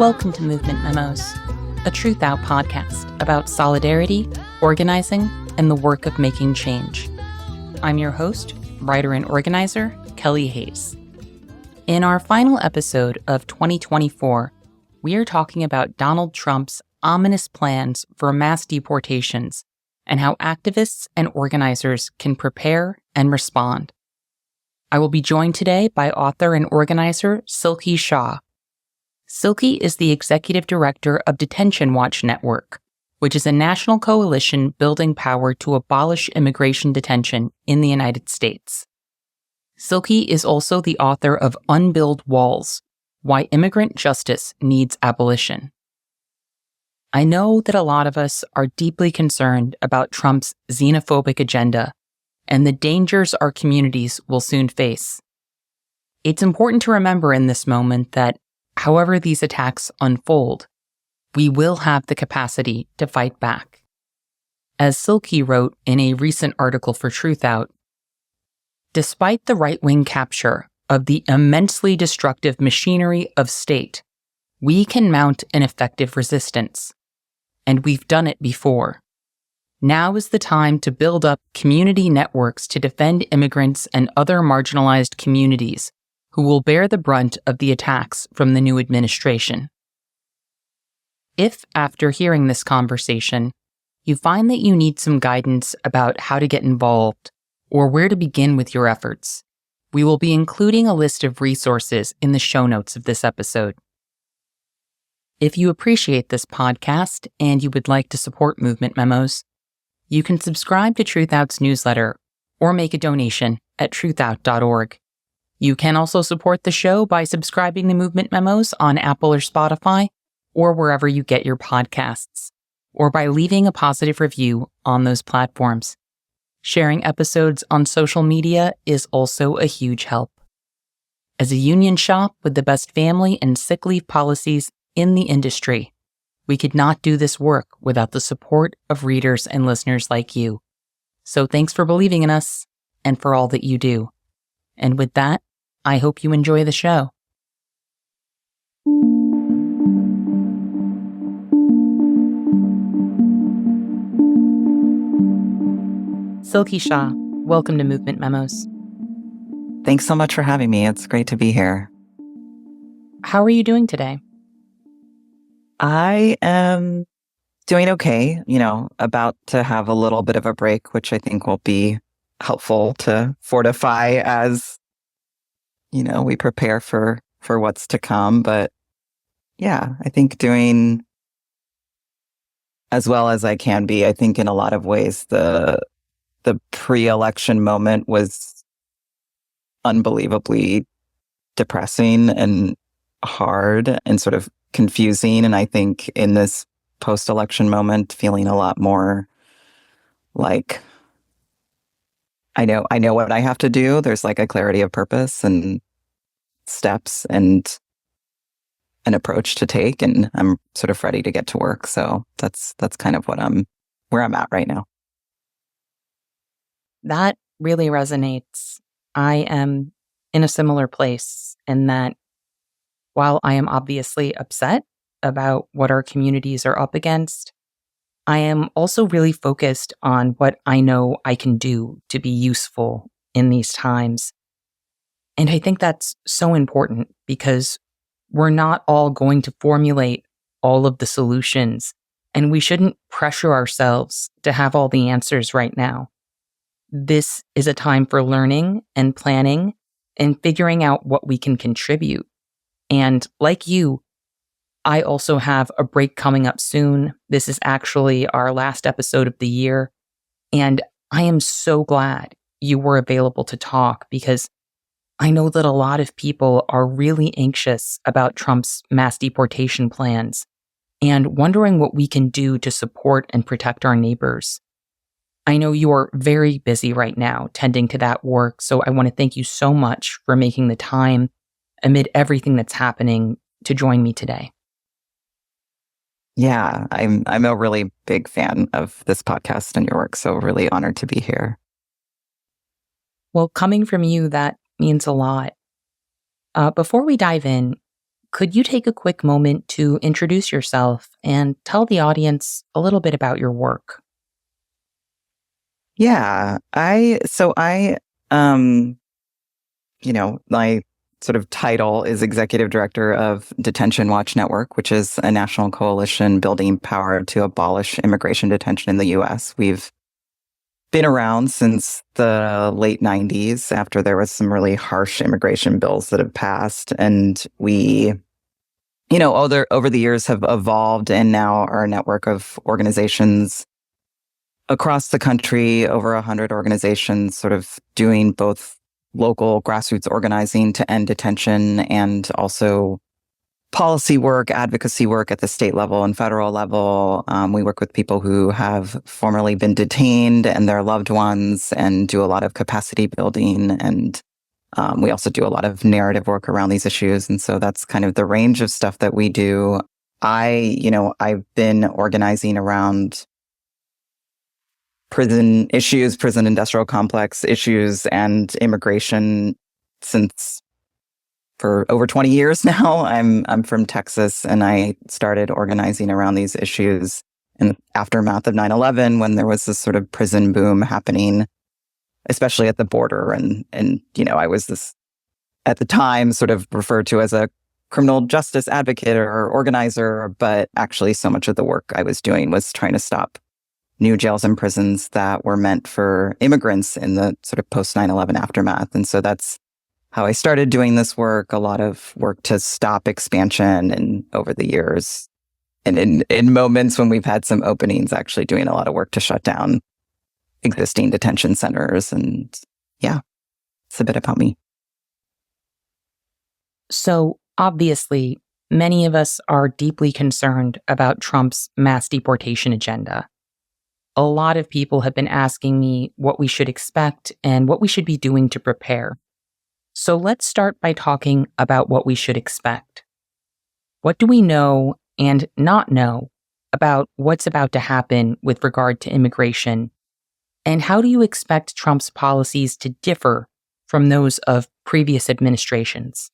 Welcome to Movement Memos, a Truthout podcast about solidarity, organizing, and the work of making change. I'm your host, writer and organizer, Kelly Hayes. In our final episode of 2024, we are talking about Donald Trump's ominous plans for mass deportations and how activists and organizers can prepare and respond. I will be joined today by author and organizer Silky Shah. Silky is the executive director of Detention Watch Network, which is a national coalition building power to abolish immigration detention in the United States. Silky is also the author of Unbuild Walls: Why Immigrant Justice Needs Abolition. I know that a lot of us are deeply concerned about Trump's xenophobic agenda and the dangers our communities will soon face. It's important to remember in this moment that however these attacks unfold, we will have the capacity to fight back. As Silky wrote in a recent article for Truthout, despite the right-wing capture of the immensely destructive machinery of state, we can mount an effective resistance. And we've done it before. Now is the time to build up community networks to defend immigrants and other marginalized communities who will bear the brunt of the attacks from the new administration. If, after hearing this conversation, you find that you need some guidance about how to get involved or where to begin with your efforts, we will be including a list of resources in the show notes of this episode. If you appreciate this podcast and you would like to support Movement Memos, you can subscribe to Truthout's newsletter or make a donation at truthout.org. You can also support the show by subscribing to Movement Memos on Apple or Spotify, or wherever you get your podcasts, or by leaving a positive review on those platforms. Sharing episodes on social media is also a huge help. As a union shop with the best family and sick leave policies in the industry, we could not do this work without the support of readers and listeners like you. So thanks for believing in us and for all that you do. And with that, I hope you enjoy the show. Silky Shah, welcome to Movement Memos. Thanks so much for having me. It's great to be here. How are you doing today? I am doing okay, about to have a little bit of a break, which I think will be helpful to fortify as, we prepare for what's to come. But yeah, I think doing as well as I can be. I think in a lot of ways, the pre-election moment was unbelievably depressing and hard and sort of confusing. And I think in this post-election moment, feeling a lot more like I know what I have to do. There's like a clarity of purpose and steps and an approach to take, and I'm sort of ready to get to work. So that's kind of where I'm at right now. That really resonates. I am in a similar place in that while I am obviously upset about what our communities are up against, I am also really focused on what I know I can do to be useful in these times. And I think that's so important because we're not all going to formulate all of the solutions, and we shouldn't pressure ourselves to have all the answers right now. This is a time for learning and planning and figuring out what we can contribute. And like you, I also have a break coming up soon. This is actually our last episode of the year. And I am so glad you were available to talk because I know that a lot of people are really anxious about Trump's mass deportation plans and wondering what we can do to support and protect our neighbors. I know you are very busy right now tending to that work, so I want to thank you so much for making the time amid everything that's happening to join me today. Yeah, I'm a really big fan of this podcast and your work, so really honored to be here. Well, coming from you, that means a lot. Before we dive in, Could you take a quick moment to introduce yourself and tell the audience a little bit about your work? Yeah, um, my sort of title is Executive Director of Detention Watch Network, which is a national coalition building power to abolish immigration detention in the U.S. We've been around since the late 90s after there was some really harsh immigration bills that have passed. And we, over the years have evolved and now are a network of organizations across the country, over 100 organizations sort of doing both local grassroots organizing to end detention and also policy work, advocacy work at the state level and federal level. We work with people who have formerly been detained and their loved ones and do a lot of capacity building. And we also do a lot of narrative work around these issues. And so that's kind of the range of stuff that we do. I've been organizing around prison issues, prison industrial complex issues, and immigration for over 20 years now. I'm from Texas, and I started organizing around these issues in the aftermath of 9/11 when there was this sort of prison boom happening, especially at the border. And I was this, at the time, sort of referred to as a criminal justice advocate or organizer, but actually so much of the work I was doing was trying to stop new jails and prisons that were meant for immigrants in the sort of post 9/11 aftermath. And so that's how I started doing this work, a lot of work to stop expansion, and over the years, and in moments when we've had some openings, actually doing a lot of work to shut down existing detention centers. And yeah, it's a bit about me. So, obviously, many of us are deeply concerned about Trump's mass deportation agenda. A lot of people have been asking me what we should expect and what we should be doing to prepare. So let's start by talking about what we should expect. What do we know and not know about what's about to happen with regard to immigration? And how do you expect Trump's policies to differ from those of previous administrations?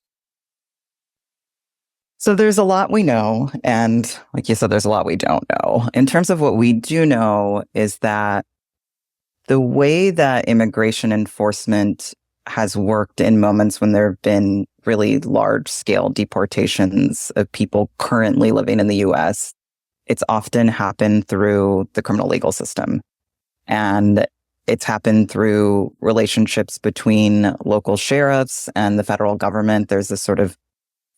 So there's a lot we know, and like you said, there's a lot we don't know. In terms of what we do know is that the way that immigration enforcement has worked in moments when there have been really large-scale deportations of people currently living in the U.S., it's often happened through the criminal legal system. And it's happened through relationships between local sheriffs and the federal government. There's this sort of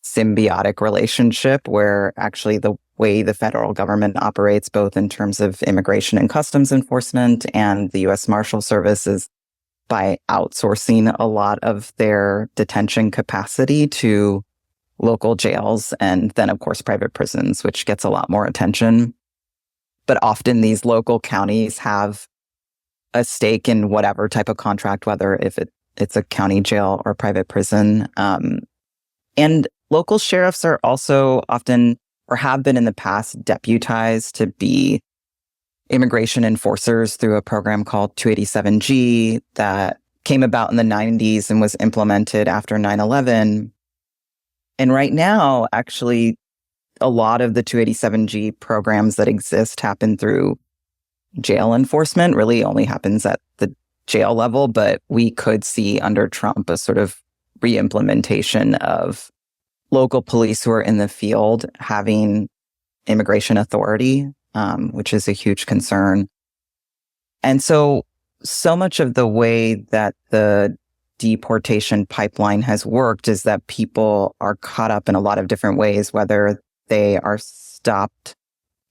symbiotic relationship where actually the way the federal government operates, both in terms of immigration and customs enforcement and the U.S. Marshal Service, is by outsourcing a lot of their detention capacity to local jails and then, of course, private prisons, which gets a lot more attention. But often these local counties have a stake in whatever type of contract, whether if it's a county jail or private prison. And local sheriffs are also often, or have been in the past, deputized to be immigration enforcers through a program called 287G that came about in the 90s and was implemented after 9/11. And right now, actually, a lot of the 287G programs that exist happen through jail enforcement, really only happens at the jail level, but we could see under Trump a sort of re-implementation of local police who are in the field having immigration authority, which is a huge concern. And so much of the way that the deportation pipeline has worked is that people are caught up in a lot of different ways, whether they are stopped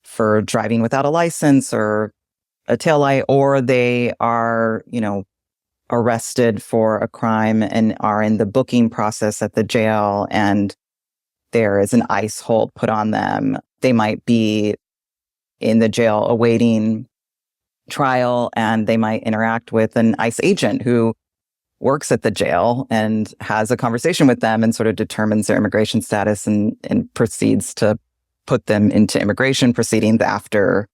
for driving without a license or a taillight, or they are, arrested for a crime and are in the booking process at the jail, and there is an ICE hold put on them. They might be in the jail awaiting trial, and they might interact with an ICE agent who works at the jail and has a conversation with them and sort of determines their immigration status and proceeds to put them into immigration proceedings after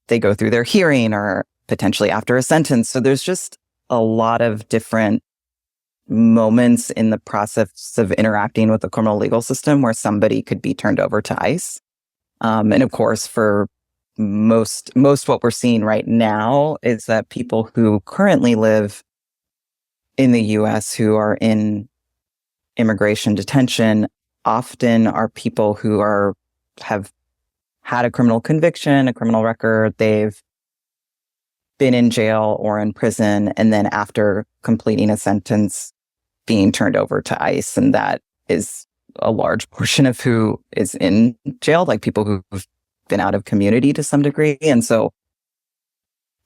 they go through their hearing or potentially after a sentence. So there's just a lot of different moments in the process of interacting with the criminal legal system where somebody could be turned over to ICE. And of course, for most what we're seeing right now is that people who currently live in the US who are in immigration detention often are people who have had a criminal conviction, a criminal record. They've been in jail or in prison, and then after completing a sentence, being turned over to ICE. And that is a large portion of who is in jail, like people who've been out of community to some degree. And so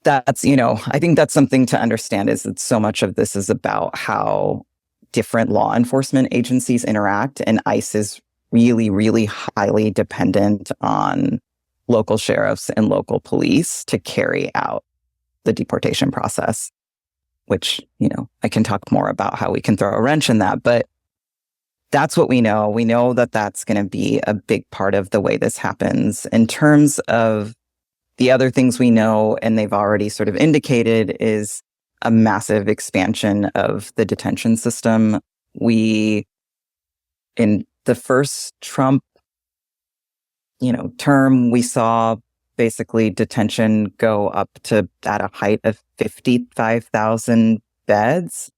that's, I think that's something to understand, is that so much of this is about how different law enforcement agencies interact. And ICE is really, really highly dependent on local sheriffs and local police to carry out the deportation process, which, I can talk more about how we can throw a wrench in that, but that's what we know. We know that that's going to be a big part of the way this happens. In terms of the other things we know, and they've already sort of indicated, is a massive expansion of the detention system. In the first Trump, term, we saw basically detention go up to at a height of 55,000 beds,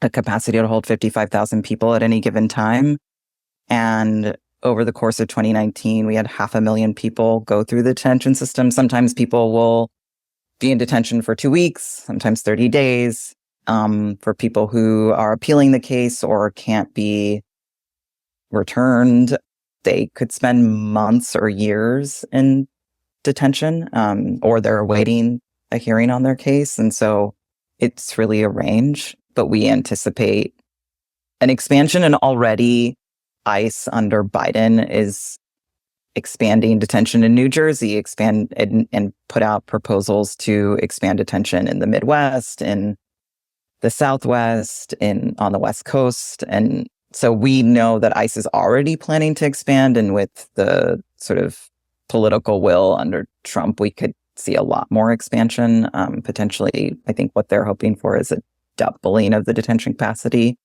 a capacity to hold 55,000 people at any given time. And over the course of 2019, we had 500,000 people go through the detention system. Sometimes people will be in detention for 2 weeks, sometimes 30 days. For people who are appealing the case or can't be returned, they could spend months or years in detention, or they're awaiting a hearing on their case. And so it's really a range, but we anticipate an expansion. And already ICE under Biden is expanding detention in New Jersey, and put out proposals to expand detention in the Midwest, in the Southwest, on the West Coast. And so we know that ICE is already planning to expand, and with the sort of political will under Trump, we could see a lot more expansion. Potentially, I think what they're hoping for is a doubling of the detention capacity,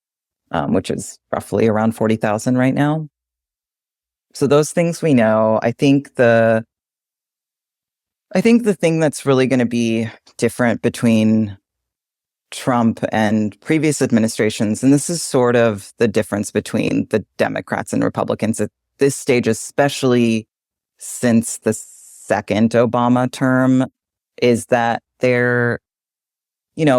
which is roughly around 40,000 right now. So those things we know. I think the thing that's really going to be different between Trump and previous administrations, and this is sort of the difference between the Democrats and Republicans at this stage, especially since the second Obama term, is that they're,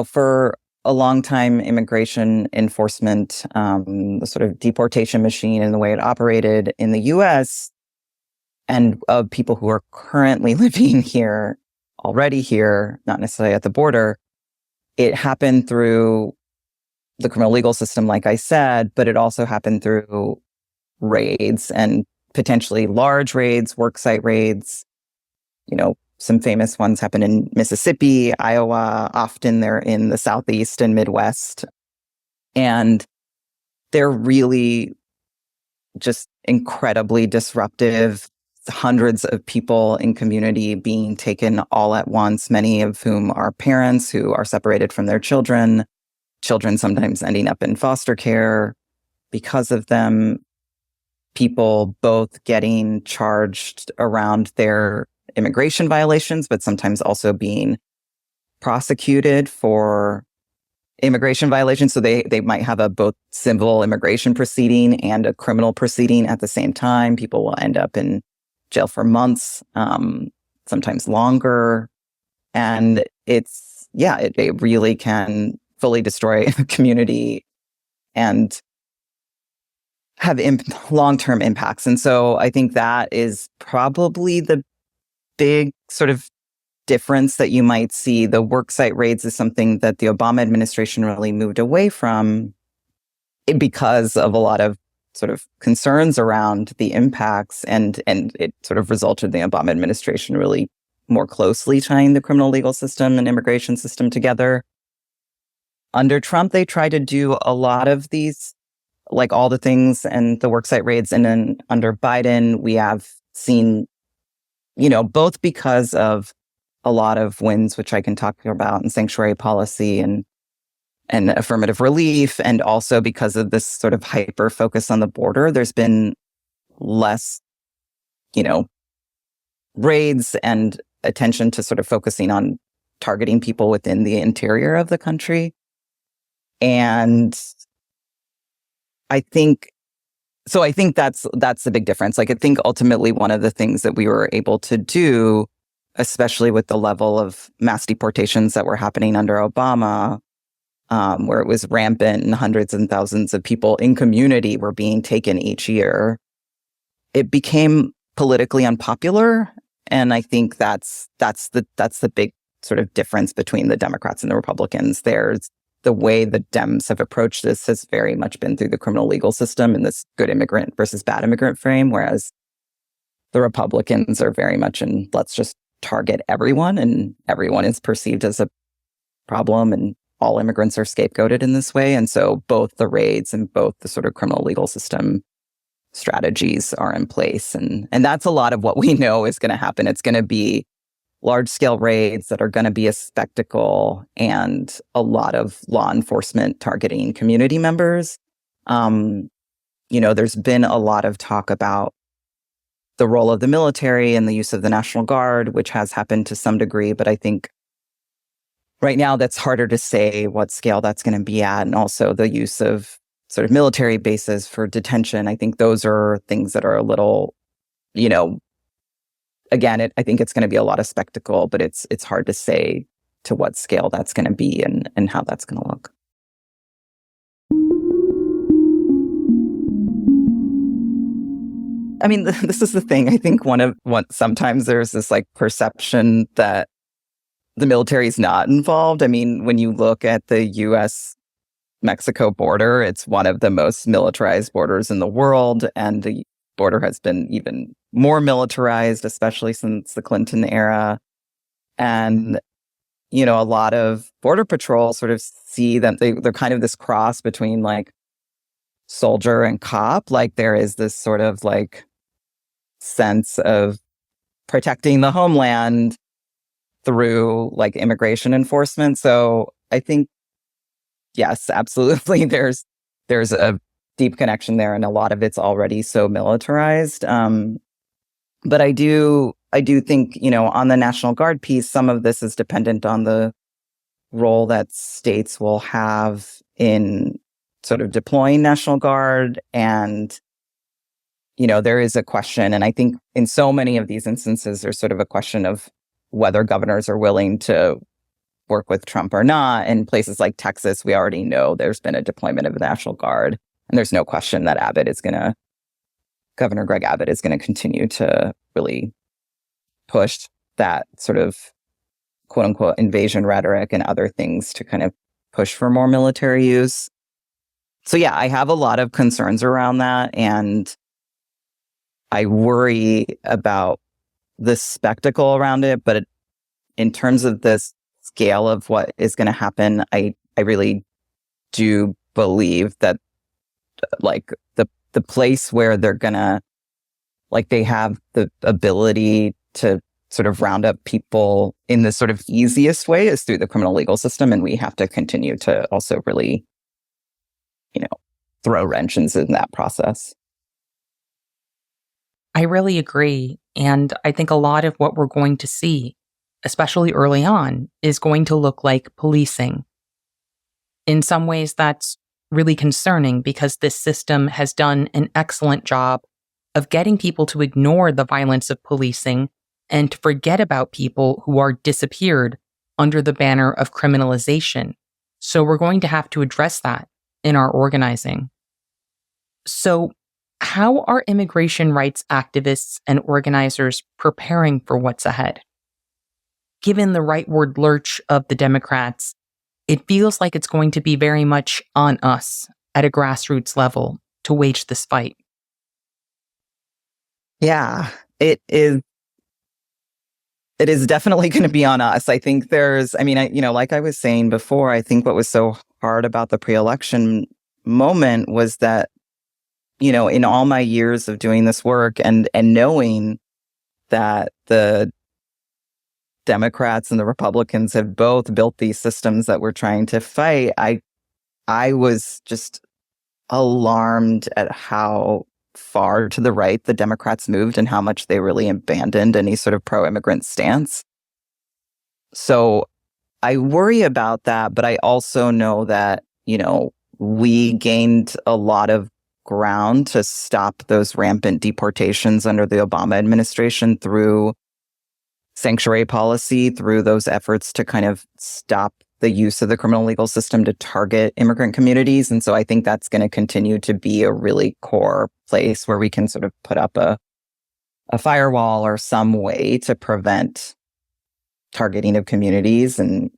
for a long time, immigration enforcement, the sort of deportation machine and the way it operated in the US, and of people who are currently living here, already here, not necessarily at the border, it happened through the criminal legal system, like I said, but it also happened through raids, and potentially large raids, worksite raids. Some famous ones happen in Mississippi, Iowa. Often they're in the Southeast and Midwest. And they're really just incredibly disruptive. Hundreds of people in community being taken all at once, many of whom are parents who are separated from their children sometimes ending up in foster care because of them. People both getting charged around their immigration violations, but sometimes also being prosecuted for immigration violations. So they might have a both civil immigration proceeding and a criminal proceeding at the same time. People will end up in jail for months, sometimes longer. And it really can fully destroy a community and have long-term impacts. And so I think that is probably the big sort of difference that you might see. The worksite raids is something that the Obama administration really moved away from because of a lot of sort of concerns around the impacts, and it sort of resulted in the Obama administration really more closely tying the criminal legal system and immigration system together. Under Trump, they tried to do a lot of these, like all the things and the worksite raids. And then under Biden, we have seen, both because of a lot of wins, which I can talk about, and sanctuary policy and and affirmative relief, and also because of this sort of hyper focus on the border, there's been less, raids and attention to sort of focusing on targeting people within the interior of the country. And I think that's the big difference. Like, I think ultimately one of the things that we were able to do, especially with the level of mass deportations that were happening under Obama, where it was rampant and hundreds and thousands of people in community were being taken each year, it became politically unpopular. And I think that's the big sort of difference between the Democrats and the Republicans. There's the way the Dems have approached this has very much been through the criminal legal system and this good immigrant versus bad immigrant frame, whereas the Republicans are very much in let's just target everyone, and everyone is perceived as a problem, and all immigrants are scapegoated in this way. And so both the raids and both the sort of criminal legal system strategies are in place. And that's a lot of what we know is going to happen. It's going to be large-scale raids that are going to be a spectacle and a lot of law enforcement targeting community members. There's been a lot of talk about the role of the military and the use of the National Guard, which has happened to some degree, but I think right now that's harder to say what scale that's going to be at, and also the use of sort of military bases for detention. I think those are things that are a little, again, I think it's going to be a lot of spectacle, but it's hard to say to what scale that's going to be and how that's going to look. I mean, this is the thing. I think sometimes there's this like perception that the military is not involved. I mean, when you look at the US-Mexico border, it's one of the most militarized borders in the world, and the border has been even more militarized, especially since the Clinton era. And, a lot of Border Patrol sort of see them, they're kind of this cross between like soldier and cop. Like, there is this sort of like sense of protecting the homeland through like immigration enforcement. So I think, yes, absolutely, there's a deep connection there, and a lot of it's already so militarized. But I do think, on the National Guard piece, some of this is dependent on the role that states will have in sort of deploying National Guard. And, there is a question, and I think in so many of these instances, there's sort of a question of whether governors are willing to work with Trump or not. In places like Texas, we already know there's been a deployment of the National Guard, and there's no question that Governor Greg Abbott is going to continue to really push that sort of quote unquote invasion rhetoric and other things to kind of push for more military use. So yeah, I have a lot of concerns around that, and I worry about the spectacle around it. But in terms of the scale of what is going to happen, I really do believe that like the place where they're gonna, like, they have the ability to sort of round up people in the sort of easiest way is through the criminal legal system. And we have to continue to also really, throw wrenches in that process. I really agree. And I think a lot of what we're going to see, especially early on, is going to look like policing. In some ways, that's really concerning because this system has done an excellent job of getting people to ignore the violence of policing and to forget about people who are disappeared under the banner of criminalization. So we're going to have to address that in our organizing. So how are immigration rights activists and organizers preparing for what's ahead? Given the rightward lurch of the Democrats, it feels like it's going to be very much on us at a grassroots level to wage this fight. Yeah, it is. It is definitely going to be on us. I think like I was saying before, I think what was so hard about the pre-election moment was that, in all my years of doing this work and knowing that the Democrats and the Republicans have both built these systems that we're trying to fight, I I was just alarmed at how far to the right the Democrats moved and how much they really abandoned any sort of pro-immigrant stance. So I worry about that, but I also know that, we gained a lot of ground to stop those rampant deportations under the Obama administration through sanctuary policy, through those efforts to kind of stop the use of the criminal legal system to target immigrant communities. And so I think that's going to continue to be a really core place where we can sort of put up a firewall or some way to prevent targeting of communities. And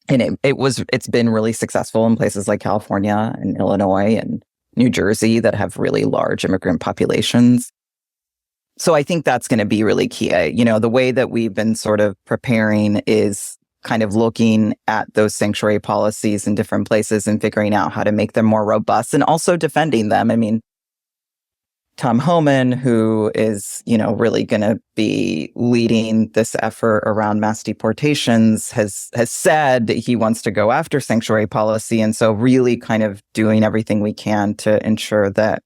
it's been really successful in places like California and Illinois and New Jersey that have really large immigrant populations. So I think that's going to be really key. The way that we've been sort of preparing is kind of looking at those sanctuary policies in different places and figuring out how to make them more robust and also defending them. I mean, Tom Homan, who is, really going to be leading this effort around mass deportations, has said that he wants to go after sanctuary policy. And so really kind of doing everything we can to ensure that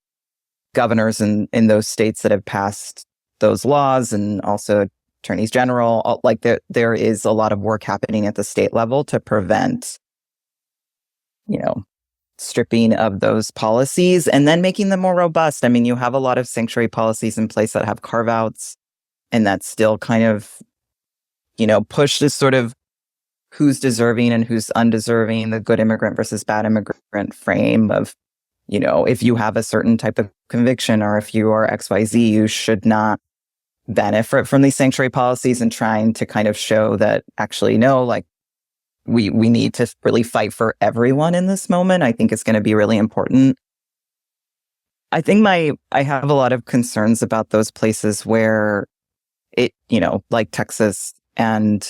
governors in those states that have passed those laws and also attorneys general, like there is a lot of work happening at the state level to prevent, stripping of those policies and then making them more robust. I mean, you have a lot of sanctuary policies in place that have carve-outs, and that's still kind of, pushed as sort of who's deserving and who's undeserving, the good immigrant versus bad immigrant frame of, if you have a certain type of conviction or if you are XYZ, you should not benefit from these sanctuary policies, and trying to kind of show that actually, no, like we need to really fight for everyone in this moment. I think it's going to be really important. I think I have a lot of concerns about those places where it, like Texas and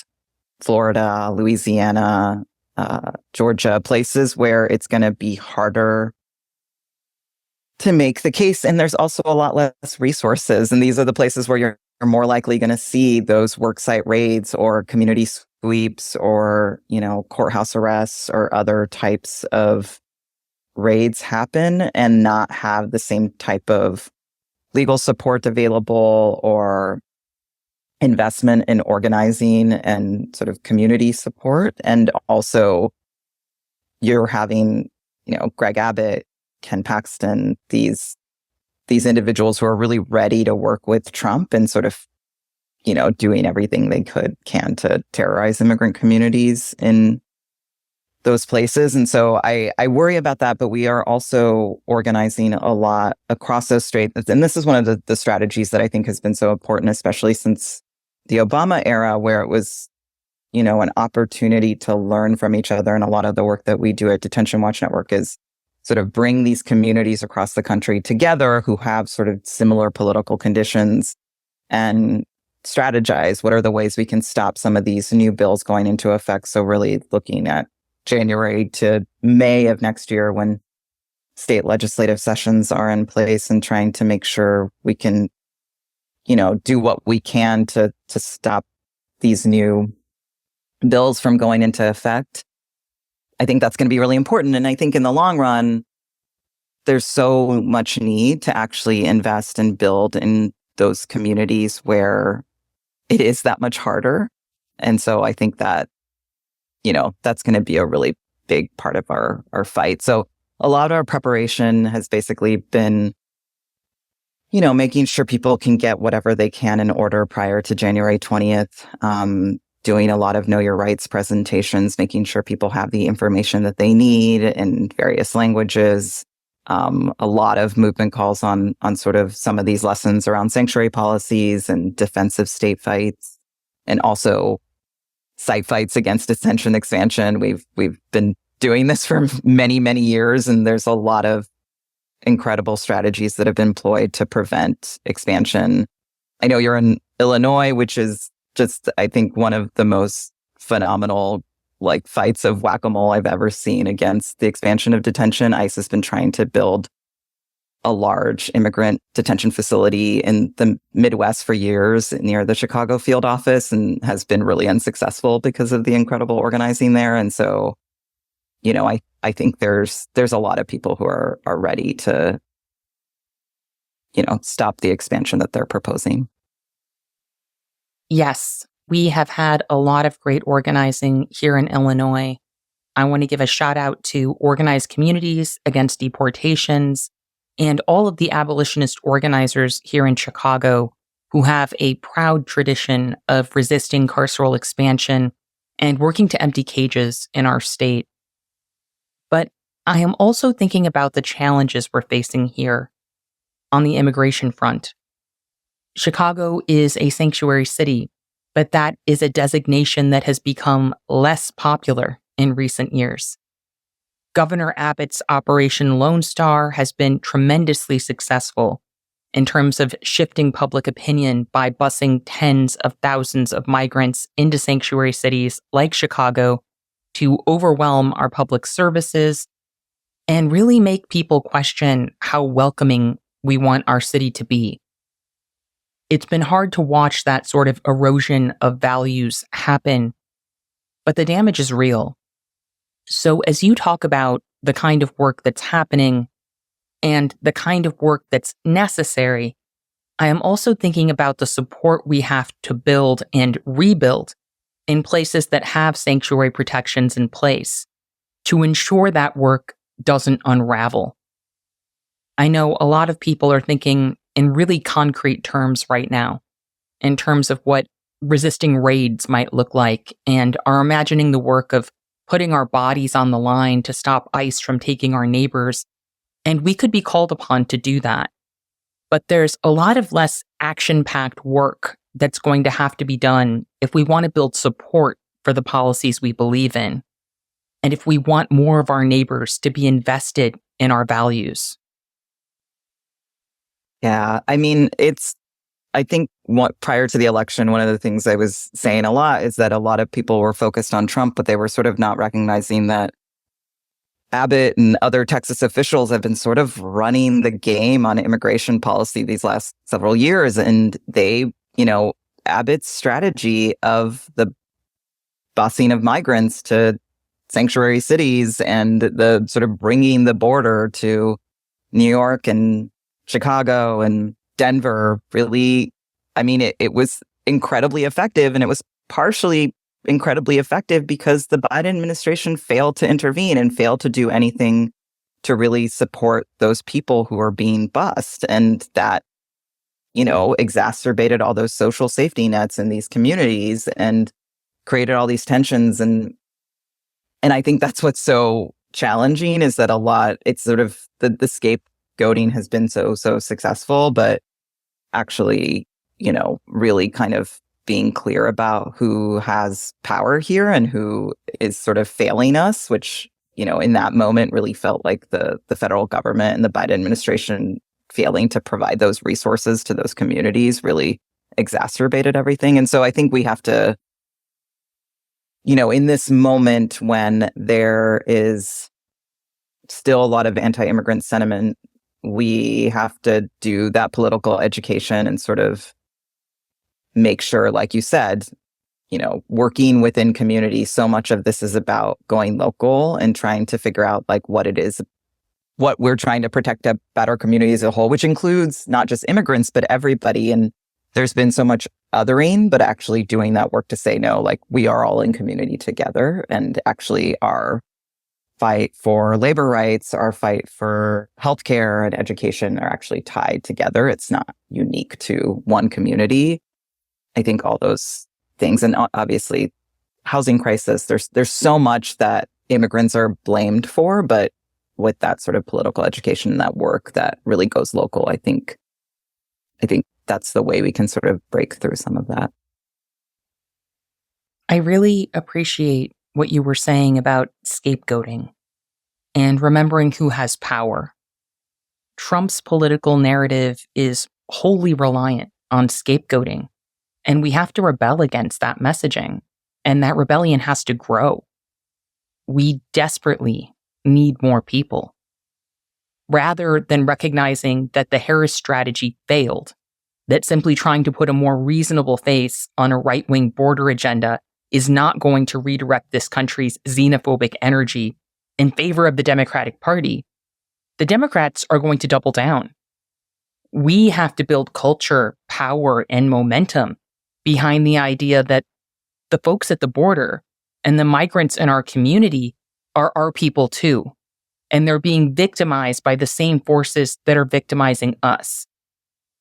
Florida, Louisiana, Georgia, places where it's going to be harder to make the case. And there's also a lot less resources. And these are the places where you're more likely going to see those worksite raids or community sweeps or, courthouse arrests or other types of raids happen and not have the same type of legal support available or investment in organizing and sort of community support. And also you're having, Greg Abbott, Ken Paxton, these individuals who are really ready to work with Trump and sort of, doing everything they can to terrorize immigrant communities in those places. And so I worry about that, but we are also organizing a lot across those states. And this is one of the strategies that I think has been so important, especially since the Obama era, where it was, an opportunity to learn from each other. And a lot of the work that we do at Detention Watch Network is sort of bring these communities across the country together who have sort of similar political conditions and strategize what are the ways we can stop some of these new bills going into effect. So really looking at January to May of next year when state legislative sessions are in place and trying to make sure we can, do what we can to stop these new bills from going into effect. I think that's going to be really important. And I think in the long run, there's so much need to actually invest and build in those communities where it is that much harder. And so I think that, that's going to be a really big part of our fight. So a lot of our preparation has basically been, making sure people can get whatever they can in order prior to January 20th. Doing a lot of Know Your Rights presentations, making sure people have the information that they need in various languages. A lot of movement calls on sort of some of these lessons around sanctuary policies and defensive state fights, and also site fights against detention expansion. We've been doing this for many, many years, and there's a lot of incredible strategies that have been employed to prevent expansion. I know you're in Illinois, which is just, I think, one of the most phenomenal fights of whack-a-mole I've ever seen against the expansion of detention. ICE has been trying to build a large immigrant detention facility in the Midwest for years near the Chicago field office and has been really unsuccessful because of the incredible organizing there. And so, I think there's a lot of people who are ready to, stop the expansion that they're proposing. Yes, we have had a lot of great organizing here in Illinois. I want to give a shout out to organized communities against deportations and all of the abolitionist organizers here in Chicago who have a proud tradition of resisting carceral expansion and working to empty cages in our state. But I am also thinking about the challenges we're facing here on the immigration front. Chicago is a sanctuary city, but that is a designation that has become less popular in recent years. Governor Abbott's Operation Lone Star has been tremendously successful in terms of shifting public opinion by busing tens of thousands of migrants into sanctuary cities like Chicago to overwhelm our public services and really make people question how welcoming we want our city to be. It's been hard to watch that sort of erosion of values happen, but the damage is real. So as you talk about the kind of work that's happening and the kind of work that's necessary, I am also thinking about the support we have to build and rebuild in places that have sanctuary protections in place to ensure that work doesn't unravel. I know a lot of people are thinking in really concrete terms right now, in terms of what resisting raids might look like, and are imagining the work of putting our bodies on the line to stop ICE from taking our neighbors, and we could be called upon to do that. But there's a lot of less action-packed work that's going to have to be done if we want to build support for the policies we believe in, and if we want more of our neighbors to be invested in our values. Yeah, I mean, I think prior to the election, one of the things I was saying a lot is that a lot of people were focused on Trump, but they were sort of not recognizing that Abbott and other Texas officials have been sort of running the game on immigration policy these last several years. And Abbott's strategy of the busing of migrants to sanctuary cities and the sort of bringing the border to New York and Chicago and Denver, really, I mean, it was incredibly effective, and it was partially incredibly effective because the Biden administration failed to intervene and failed to do anything to really support those people who are being bused. And that, exacerbated all those social safety nets in these communities and created all these tensions. And I think that's what's so challenging is that it's sort of the scapegoating has been so successful, but actually, really kind of being clear about who has power here and who is sort of failing us, which, in that moment really felt like the federal government and the Biden administration failing to provide those resources to those communities really exacerbated everything. And so I think we have to, in this moment when there is still a lot of anti-immigrant sentiment, we have to do that political education and sort of make sure, like you said, working within communities. So much of this is about going local and trying to figure out like what it is, what we're trying to protect about our community as a whole, which includes not just immigrants, but everybody. And there's been so much othering, but actually doing that work to say, no, like we are all in community together, and actually our fight for labor rights, our fight for healthcare and education are actually tied together. It's not unique to one community. I think all those things, and obviously housing crisis, there's so much that immigrants are blamed for, but with that sort of political education and that work that really goes local, I think that's the way we can sort of break through some of that. I really appreciate what you were saying about scapegoating and remembering who has power. Trump's political narrative is wholly reliant on scapegoating, and we have to rebel against that messaging, and that rebellion has to grow. We desperately need more people. Rather than recognizing that the Harris strategy failed, that simply trying to put a more reasonable face on a right-wing border agenda is not going to redirect this country's xenophobic energy in favor of the Democratic Party, the Democrats are going to double down. We have to build culture, power, and momentum behind the idea that the folks at the border and the migrants in our community are our people too. And they're being victimized by the same forces that are victimizing us.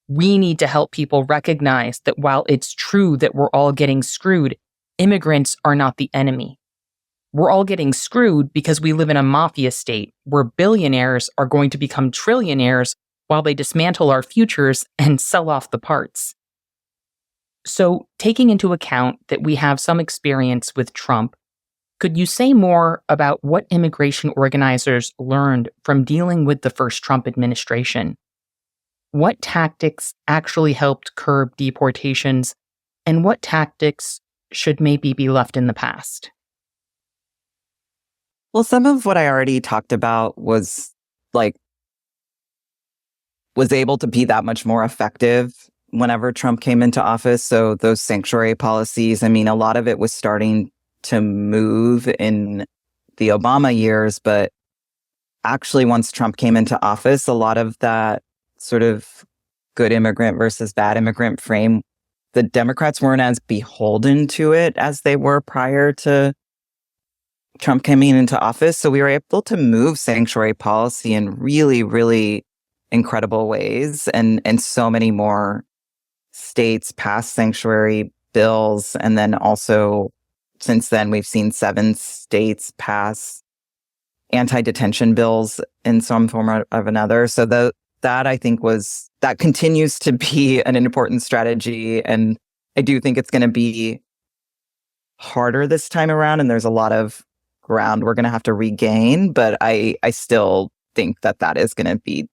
We need to help people recognize that while it's true that we're all getting screwed, immigrants are not the enemy. We're all getting screwed because we live in a mafia state where billionaires are going to become trillionaires while they dismantle our futures and sell off the parts. So, taking into account that we have some experience with Trump, could you say more about what immigration organizers learned from dealing with the first Trump administration? What tactics actually helped curb deportations, and what tactics should maybe be left in the past? Well, some of what I already talked about was able to be that much more effective whenever Trump came into office. So those sanctuary policies, I mean, a lot of it was starting to move in the Obama years, but actually once Trump came into office, a lot of that sort of good immigrant versus bad immigrant frame, the Democrats weren't as beholden to it as they were prior to Trump coming into office. So we were able to move sanctuary policy in really, really incredible ways. And so many more states passed sanctuary bills. And then also, since then, we've seen 7 states pass anti-detention bills in some form or of another. So that I think that continues to be an important strategy. And I do think it's going to be harder this time around. And there's a lot of ground we're going to have to regain. But I still think that is going to be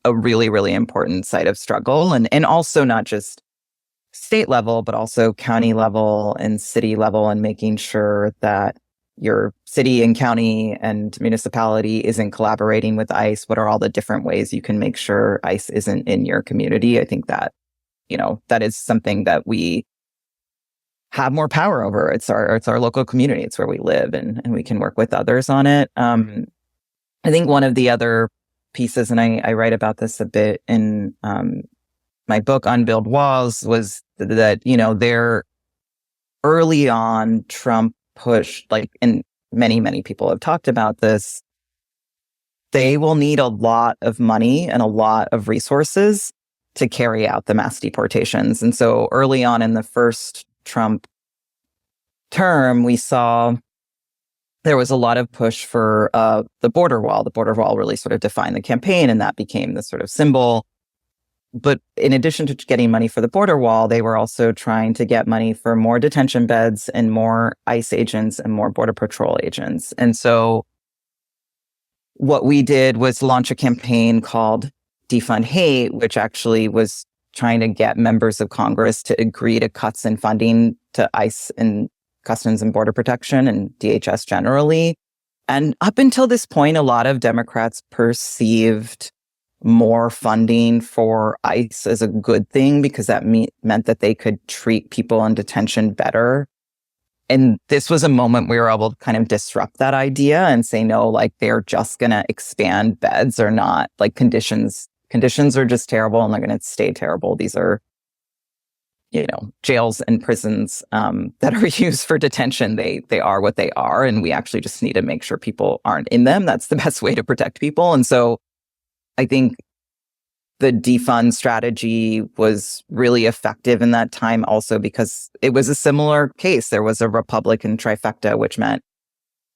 a really, really important site of struggle. And also not just state level, but also county level and city level, and making sure that your city and county and municipality isn't collaborating with ICE. What are all the different ways you can make sure ICE isn't in your community? I think that, that is something that we have more power over. It's our local community. It's where we live, and we can work with others on it. I think one of the other pieces, and I write about this a bit in my book, Unbuild Walls, was that, there early on, Trump pushed, and many, many people have talked about this, they will need a lot of money and a lot of resources to carry out the mass deportations. And so early on in the first Trump term, we saw there was a lot of push for the border wall. The border wall really sort of defined the campaign, and that became the sort of symbol. But in addition to getting money for the border wall, they were also trying to get money for more detention beds and more ICE agents and more Border Patrol agents. And so what we did was launch a campaign called Defund Hate, which actually was trying to get members of Congress to agree to cuts in funding to ICE and Customs and Border Protection and DHS generally. And up until this point, a lot of Democrats perceived more funding for ICE as a good thing because that meant that they could treat people in detention better. And this was a moment we were able to kind of disrupt that idea and say, no, they're just going to expand beds or not. Conditions are just terrible, and they're going to stay terrible. These are, jails and prisons that are used for detention. They are what they are. And we actually just need to make sure people aren't in them. That's the best way to protect people. And so I think the defund strategy was really effective in that time also because it was a similar case. There was a Republican trifecta, which meant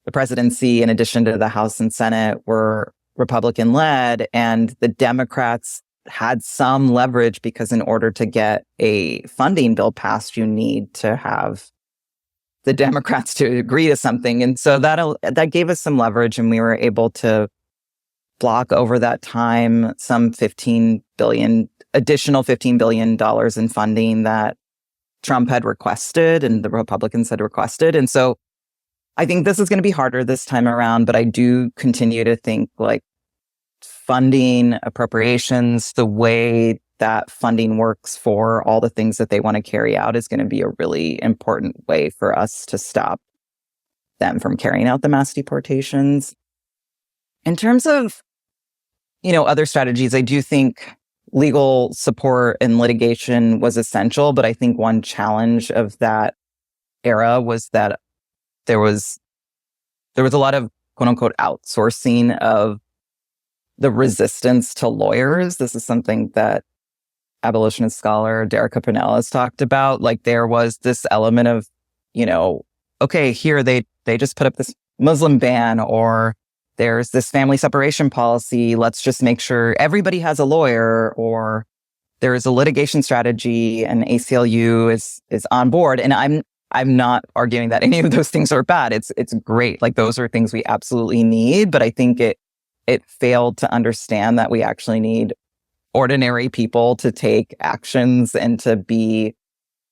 the presidency, in addition to the House and Senate, were Republican-led, and the Democrats had some leverage because in order to get a funding bill passed, you need to have the Democrats to agree to something. And so that gave us some leverage, and we were able to block over that time some additional $15 billion in funding that Trump had requested and the Republicans had requested. And so I think this is going to be harder this time around, but I do continue to think funding, appropriations, the way that funding works for all the things that they want to carry out is going to be a really important way for us to stop them from carrying out the mass deportations. In terms of, other strategies, I do think legal support and litigation was essential, but I think one challenge of that era was that there was a lot of quote unquote outsourcing of the resistance to lawyers. This is something that abolitionist scholar Derica Purnell has talked about. Like, there was this element of, okay, here they just put up this Muslim ban, or there's this family separation policy. Let's just make sure everybody has a lawyer, or there is a litigation strategy and ACLU is on board. And I'm not arguing that any of those things are bad. It's great. Like, those are things we absolutely need. But I think it failed to understand that we actually need ordinary people to take actions and to be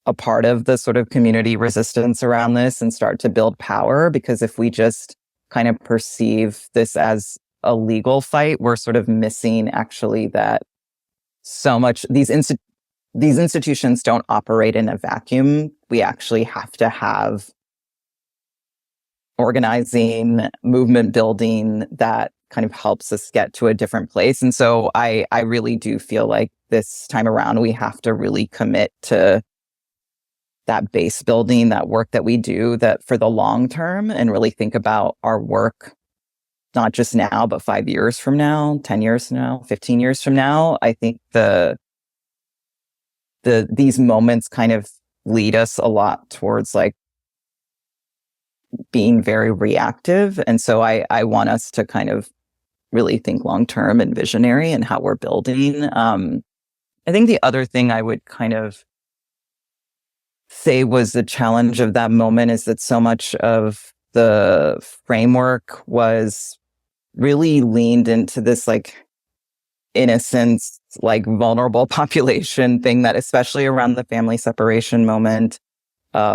a part of the sort of community resistance around this and start to build power. Because if we just kind of perceive this as a legal fight, we're sort of missing actually that so much these institutions don't operate in a vacuum. We actually have to have organizing, movement building that kind of helps us get to a different place. And so I really do feel like this time around, we have to really commit to that base building, that work that we do, that for the long term, and really think about our work, not just now, but 5 years from now, 10 years from now, 15 years from now. I think these moments kind of lead us a lot towards like being very reactive. And so I want us to kind of really think long-term and visionary in how we're building. I think the other thing I would kind of say was the challenge of that moment is that so much of the framework was really leaned into this like innocence, like vulnerable population thing, that especially around the family separation moment,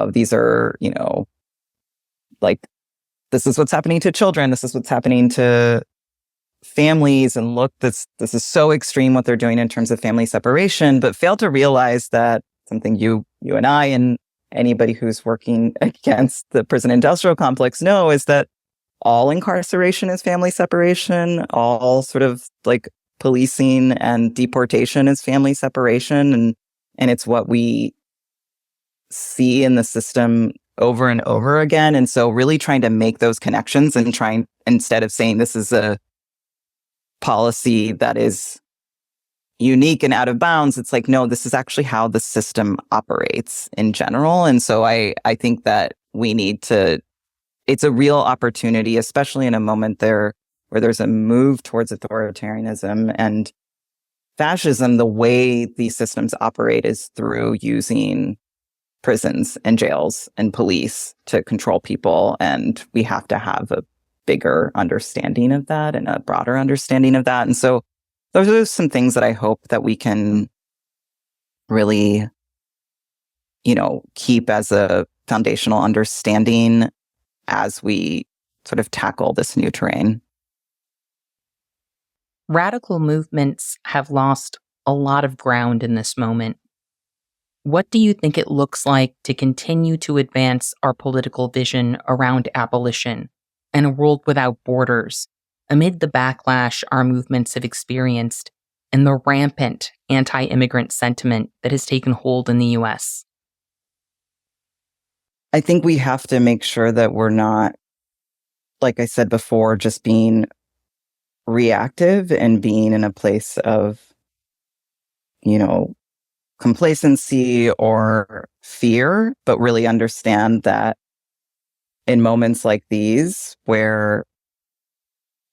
these are, like, this is what's happening to children. This is what's happening to families. And look, this is so extreme what they're doing in terms of family separation, but fail to realize that something you and I and anybody who's working against the prison industrial complex know is that all incarceration is family separation, all sort of like policing and deportation is family separation. And it's what we see in the system over and over again. And so really trying to make those connections and trying, instead of saying this is a policy that is unique and out of bounds, it's like, no, this is actually how the system operates in general. And so I think that we need to, it's a real opportunity, especially in a moment there where there's a move towards authoritarianism and fascism. The way these systems operate is through using prisons and jails and police to control people. And we have to have a bigger understanding of that and a broader understanding of that. And so those are some things that I hope that we can really, keep as a foundational understanding as we sort of tackle this new terrain. Radical movements have lost a lot of ground in this moment. What do you think it looks like to continue to advance our political vision around abolition and a world without borders amid the backlash our movements have experienced and the rampant anti-immigrant sentiment that has taken hold in the U.S.? I think we have to make sure that we're not, like I said before, just being reactive and being in a place of, complacency or fear, but really understand that in moments like these where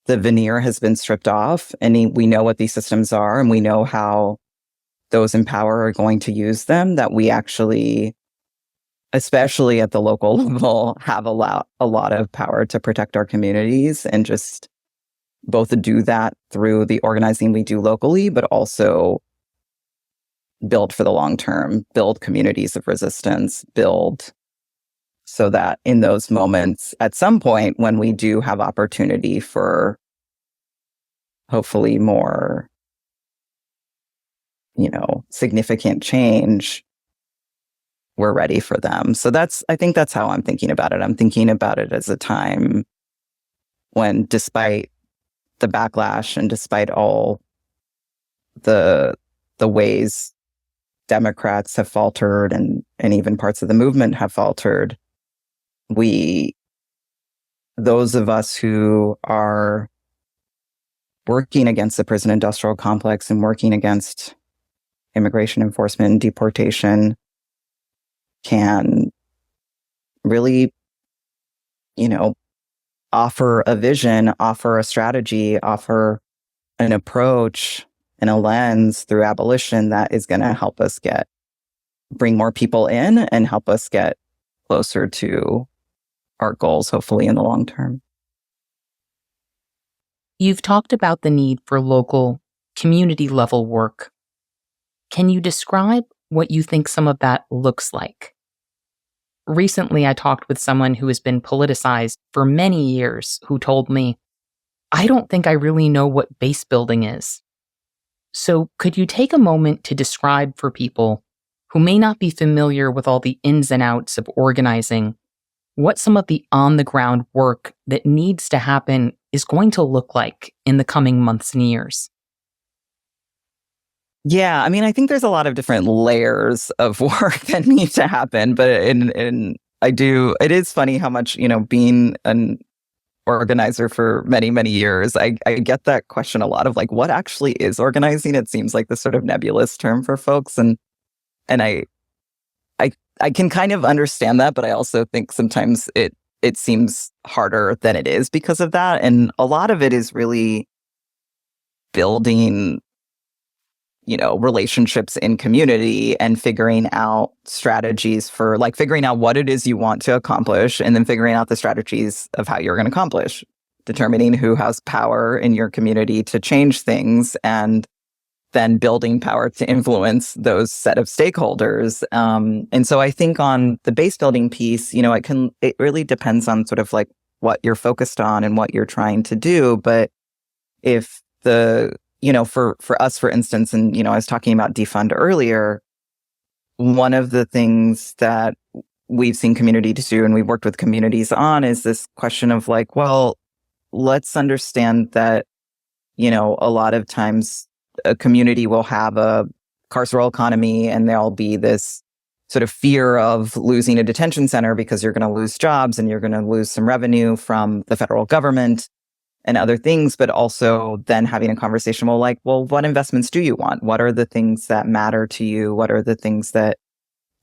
the veneer has been stripped off and we know what these systems are and we know how those in power are going to use them, that we actually, especially at the local level, have a lot of power to protect our communities and just both do that through the organizing we do locally, but also build for the long term, build communities of resistance, build so that in those moments, at some point when we do have opportunity for hopefully more, significant change, we're ready for them. So I think that's how I'm thinking about it. I'm thinking about it as a time when, despite the backlash and despite all the ways Democrats have faltered and even parts of the movement have faltered, those of us who are working against the prison industrial complex and working against immigration enforcement and deportation can really, offer a vision, offer a strategy, offer an approach and a lens through abolition that is going to help us bring more people in and help us get closer to our goals, hopefully in the long term. You've talked about the need for local, community level work. Can you describe what you think some of that looks like? Recently, I talked with someone who has been politicized for many years who told me, I don't think I really know what base building is. So could you take a moment to describe for people who may not be familiar with all the ins and outs of organizing what some of the on-the-ground work that needs to happen is going to look like in the coming months and years? Yeah, I mean, I think there's a lot of different layers of work that need to happen, but it is funny how much, being an organizer for many, many years, I get that question a lot of like, what actually is organizing? It seems like this sort of nebulous term for folks. And I can kind of understand that, but I also think sometimes it seems harder than it is because of that. And a lot of it is really building, relationships in community and figuring out strategies for like figuring out what it is you want to accomplish and then figuring out the strategies of how you're going to accomplish, determining who has power in your community to change things and then building power to influence those set of stakeholders. And so I think on the base building piece, it really depends on sort of like what you're focused on and what you're trying to do. But if for us, for instance, and, I was talking about defund earlier, one of the things that we've seen communities do and we've worked with communities on is this question of like, well, let's understand that, a lot of times a community will have a carceral economy and there'll be this sort of fear of losing a detention center because you're going to lose jobs and you're going to lose some revenue from the federal government and other things, but also then having a conversation, well, what investments do you want? What are the things that matter to you? What are the things that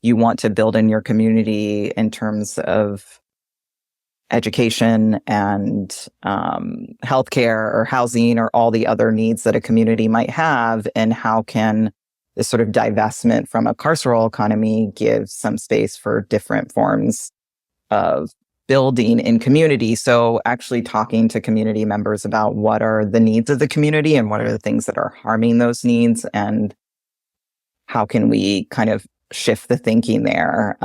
you want to build in your community in terms of education and healthcare or housing or all the other needs that a community might have? And how can this sort of divestment from a carceral economy give some space for different forms of building in community? So actually talking to community members about what are the needs of the community and what are the things that are harming those needs and how can we kind of shift the thinking there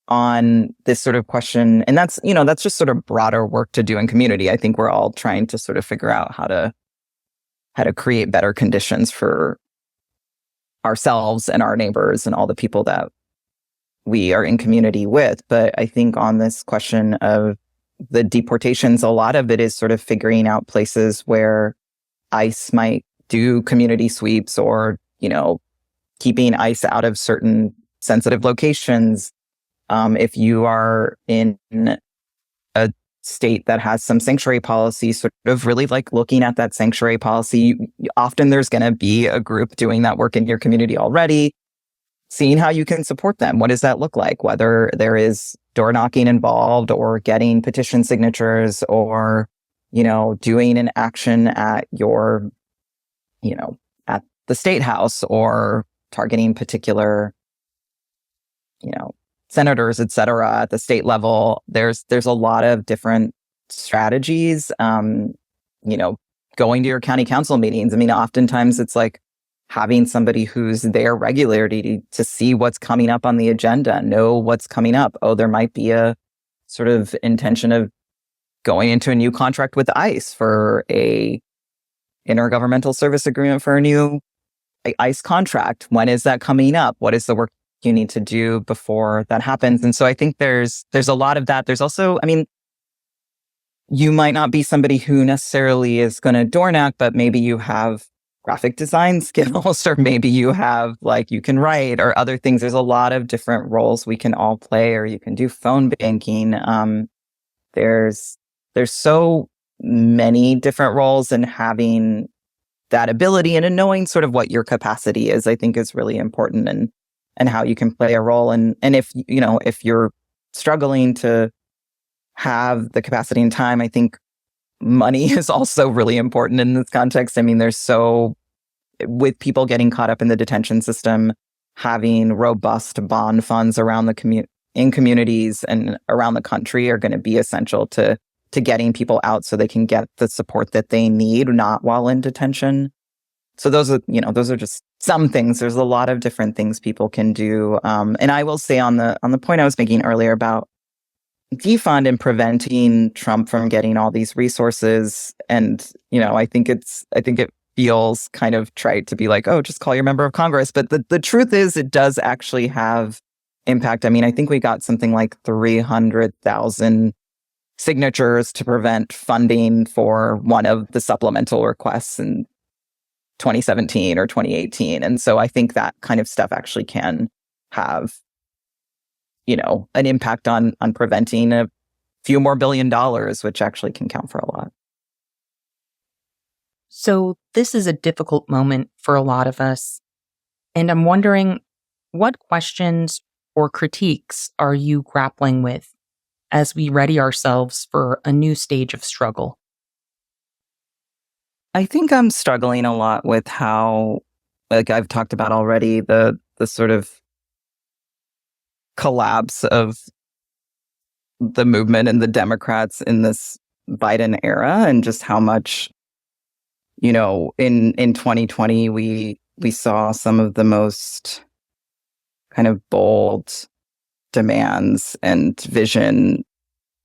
on this sort of question. And that's just sort of broader work to do in community. I think we're all trying to sort of figure out how to create better conditions for ourselves and our neighbors and all the people that we are in community with. But I think on this question of the deportations, a lot of it is sort of figuring out places where ICE might do community sweeps or, keeping ICE out of certain sensitive locations. If you are in a state that has some sanctuary policy, sort of really like looking at that sanctuary policy, often there's going to be a group doing that work in your community already. Seeing how you can support them. What does that look like? Whether there is door knocking involved or getting petition signatures or, doing an action at your, at the state house or targeting particular, senators, et cetera, at the state level. There's a lot of different strategies, going to your county council meetings. I mean, oftentimes it's like, having somebody who's there regularly to see what's coming up on the agenda, know what's coming up. Oh, there might be a sort of intention of going into a new contract with ICE for a intergovernmental service agreement for a new ICE contract. When is that coming up? What is the work you need to do before that happens. And so I think there's a lot of that. There's also, I mean, you might not be somebody who necessarily is going to door knock, but maybe you have graphic design skills, or maybe you have like you can write or other things. There's a lot of different roles we can all play, or you can do phone banking. There's so many different roles, and having that ability and knowing sort of what your capacity is, I think is really important, and how you can play a role. And if if you're struggling to have the capacity and time, I think money is also really important in this context. I mean, with people getting caught up in the detention system, having robust bond funds around in communities and around the country are going to be essential to getting people out so they can get the support that they need, not while in detention. So those are just some things. There's a lot of different things people can do. And I will say on the point I was making earlier about defund and preventing Trump from getting all these resources. And, I think it feels kind of trite to be like, oh, just call your member of Congress. But the truth is it does actually have impact. I mean, I think we got something like 300,000 signatures to prevent funding for one of the supplemental requests in 2017 or 2018. And so I think that kind of stuff actually can have, an impact on preventing a few more $1 billion, which actually can count for a lot. So this is a difficult moment for a lot of us. And I'm wondering, what questions or critiques are you grappling with as we ready ourselves for a new stage of struggle? I think I'm struggling a lot with how, like I've talked about already, the sort of collapse of the movement and the Democrats in this Biden era, and just how much, in 2020, we saw some of the most kind of bold demands and vision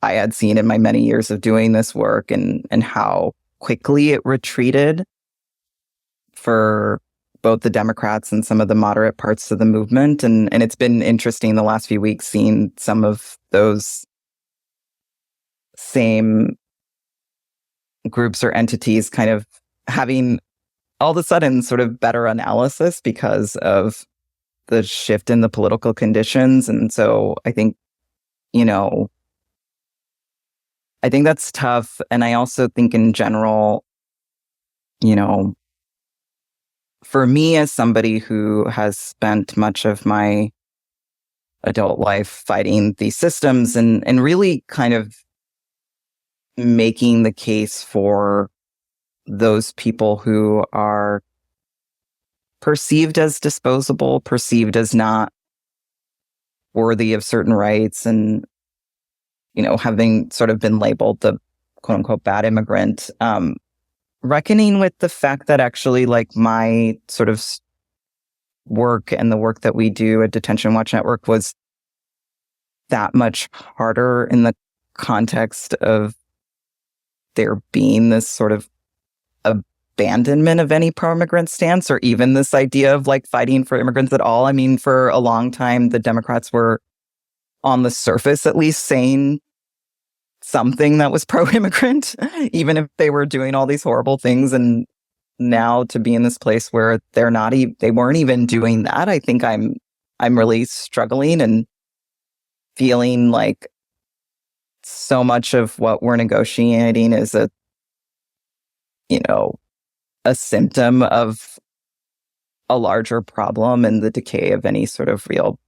I had seen in my many years of doing this work, and how quickly it retreated for both the Democrats and some of the moderate parts of the movement. And it's been interesting the last few weeks seeing some of those same groups or entities kind of having all of a sudden sort of better analysis because of the shift in the political conditions. And so I think, I think that's tough. And I also think in general, for me as somebody who has spent much of my adult life fighting these systems and really kind of making the case for those people who are perceived as disposable, perceived as not worthy of certain rights, and, having sort of been labeled the quote unquote bad immigrant, reckoning with the fact that actually like my sort of work and the work that we do at Detention Watch Network was that much harder in the context of there being this sort of abandonment of any pro-immigrant stance, or even this idea of like fighting for immigrants at all. I mean, for a long time, the Democrats were on the surface at least saying something that was pro-immigrant, even if they were doing all these horrible things. And now to be in this place where they weren't even doing that, I think I'm really struggling and feeling like so much of what we're negotiating is a symptom of a larger problem and the decay of any sort of real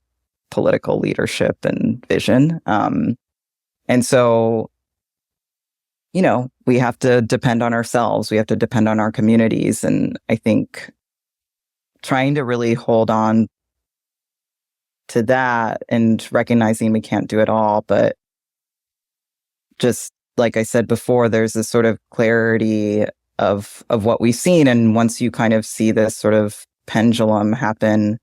political leadership and vision. And so, we have to depend on ourselves. We have to depend on our communities. And I think trying to really hold on to that and recognizing we can't do it all, but just like I said before, there's this sort of clarity of what we've seen. And once you kind of see this sort of pendulum happen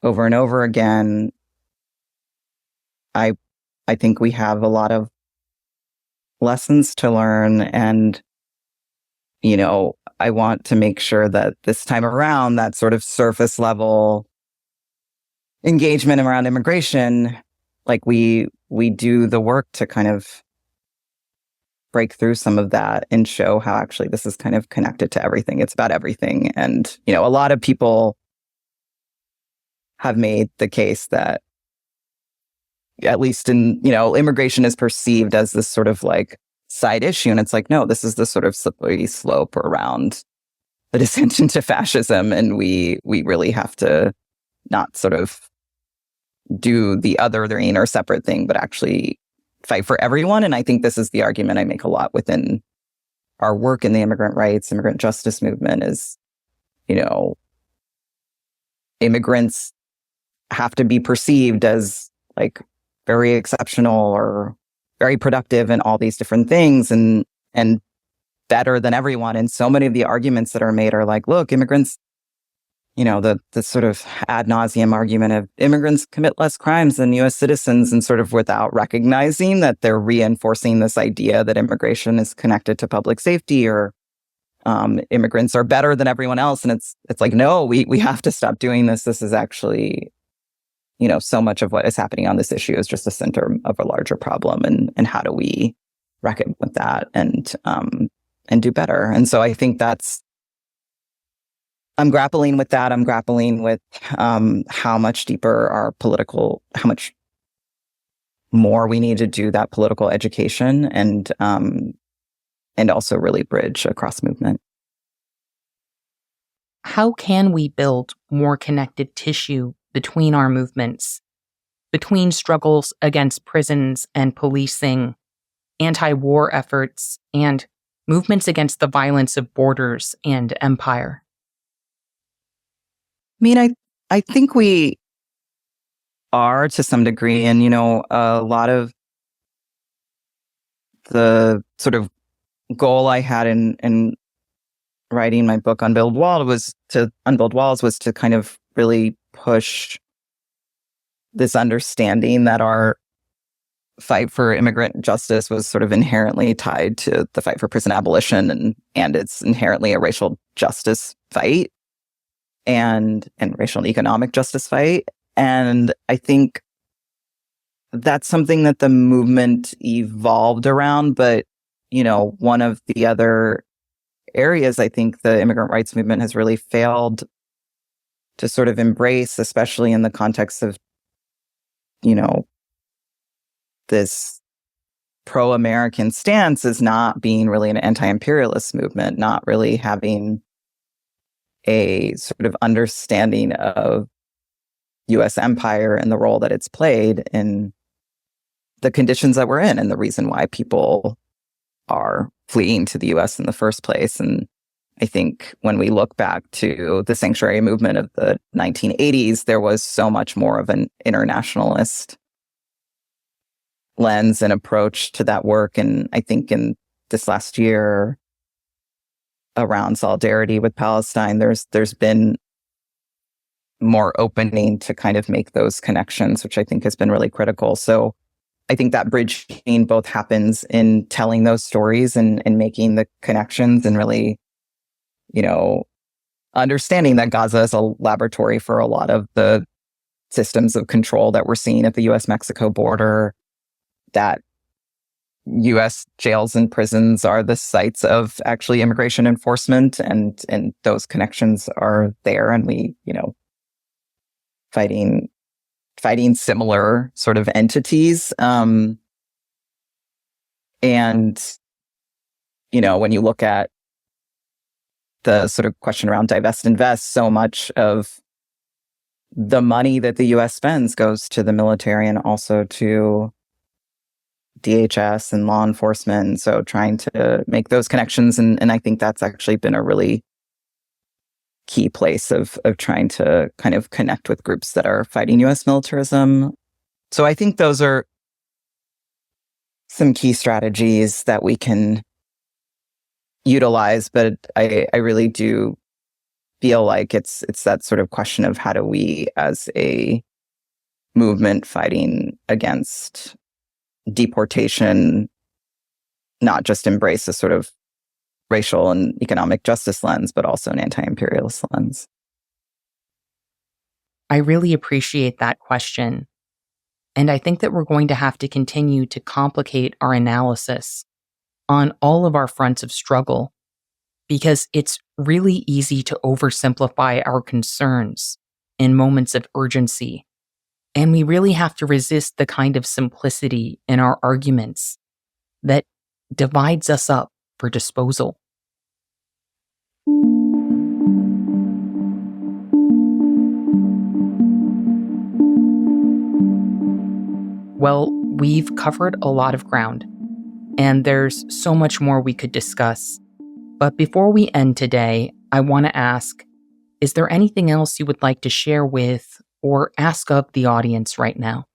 over and over again, I think we have a lot of lessons to learn. And, I want to make sure that this time around, that sort of surface level engagement around immigration, like we do the work to kind of break through some of that and show how actually this is kind of connected to everything. It's about everything. And, you know, a lot of people have made the case that, at least in, you know, immigration is perceived as this sort of like side issue. And it's like, no, this is the sort of slippery slope around the descent into fascism. And we really have to not sort of do the other thing or separate thing, but actually fight for everyone. And I think this is the argument I make a lot within our work in the immigrant rights, immigrant justice movement is, you know, immigrants have to be perceived as like very exceptional or very productive and all these different things and better than everyone. And so many of the arguments that are made are like, look, immigrants, you know, the sort of ad nauseum argument of immigrants commit less crimes than US citizens, and sort of without recognizing that they're reinforcing this idea that immigration is connected to public safety or immigrants are better than everyone else. And it's like, no, we have to stop doing this. This is actually, you know, so much of what is happening on this issue is just a center of a larger problem. And how do we reckon with that and do better? And so I think I'm grappling with that. I'm grappling with how much deeper how much more we need to do that political education and also really bridge across movement. How can we build more connected tissue between our movements, between struggles against prisons and policing, anti-war efforts, and movements against the violence of borders and empire? I mean, I think we are to some degree, and, you know, a lot of the sort of goal I had in writing my book Unbuild Walls was to kind of really push this understanding that our fight for immigrant justice was sort of inherently tied to the fight for prison abolition, and it's inherently a racial justice fight and racial and economic justice fight. And I think that's something that the movement evolved around. But, you know, one of the other areas I think the immigrant rights movement has really failed to sort of embrace, especially in the context of, you know, this pro-American stance, is not being really an anti-imperialist movement, not really having a sort of understanding of US empire and the role that it's played in the conditions that we're in and the reason why people are fleeing to the US in the first place. And I think when we look back to the sanctuary movement of the 1980s, there was so much more of an internationalist lens and approach to that work. And I think in this last year around solidarity with Palestine, there's been more opening to kind of make those connections, which I think has been really critical. So I think that bridging both happens in telling those stories and making the connections and really, you know, understanding that Gaza is a laboratory for a lot of the systems of control that we're seeing at the US-Mexico border, that US jails and prisons are the sites of actually immigration enforcement, and those connections are there, and we, you know, fighting similar sort of entities. And, you know, when you look at the sort of question around divest, invest, so much of the money that the US spends goes to the military and also to DHS and law enforcement. So trying to make those connections. And I think that's actually been a really key place of trying to kind of connect with groups that are fighting US militarism. So I think those are some key strategies that we can utilize. But I really do feel like it's that sort of question of how do we as a movement fighting against deportation not just embrace a sort of racial and economic justice lens, but also an anti-imperialist lens. I really appreciate that question. And I think that we're going to have to continue to complicate our analysis on all of our fronts of struggle, because it's really easy to oversimplify our concerns in moments of urgency. And we really have to resist the kind of simplicity in our arguments that divides us up for disposal. Well, we've covered a lot of ground, and there's so much more we could discuss. But before we end today, I want to ask, is there anything else you would like to share with or ask of the audience right now?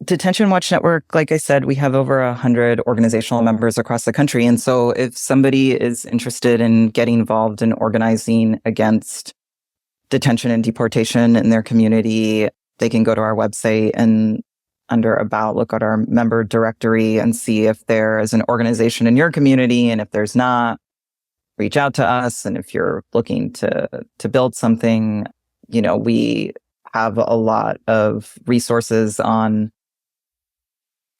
Detention Watch Network, like I said, we have over 100 organizational members across the country. And so if somebody is interested in getting involved in organizing against detention and deportation in their community, they can go to our website and under About, look at our member directory and see if there is an organization in your community. And if there's not, reach out to us. And if you're looking to build something, we have a lot of resources on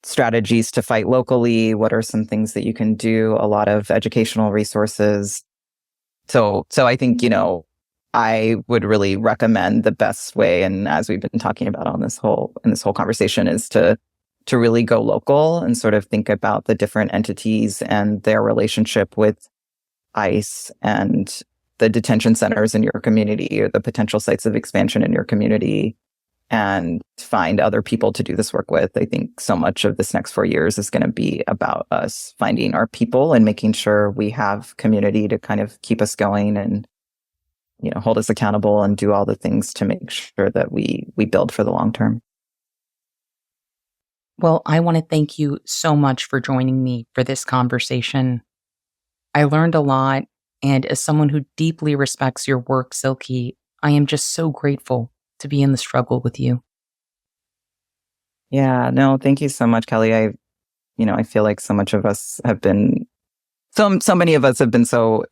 strategies to fight locally. What are some things that you can do? A lot of educational resources. So I think, I would really recommend the best way, and as we've been talking about in this whole conversation, is to really go local and sort of think about the different entities and their relationship with ICE and the detention centers in your community or the potential sites of expansion in your community, and find other people to do this work with. I think so much of this next 4 years is going to be about us finding our people and making sure we have community to kind of keep us going and hold us accountable and do all the things to make sure that we build for the long term. Well, I want to thank you so much for joining me for this conversation. I learned a lot, and as someone who deeply respects your work, Silky, I am just so grateful to be in the struggle with you. Yeah, no, thank you so much, Kelly. I feel like so many of us have been so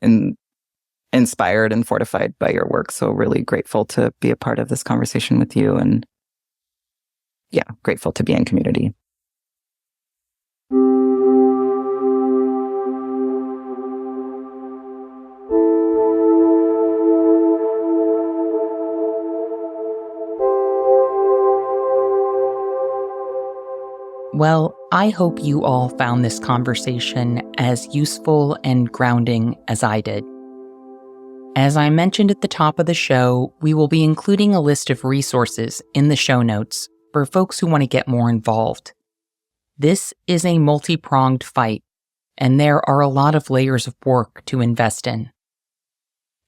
inspired and fortified by your work. So really grateful to be a part of this conversation with you, and grateful to be in community. Well, I hope you all found this conversation as useful and grounding as I did. As I mentioned at the top of the show, we will be including a list of resources in the show notes for folks who want to get more involved. This is a multi-pronged fight, and there are a lot of layers of work to invest in.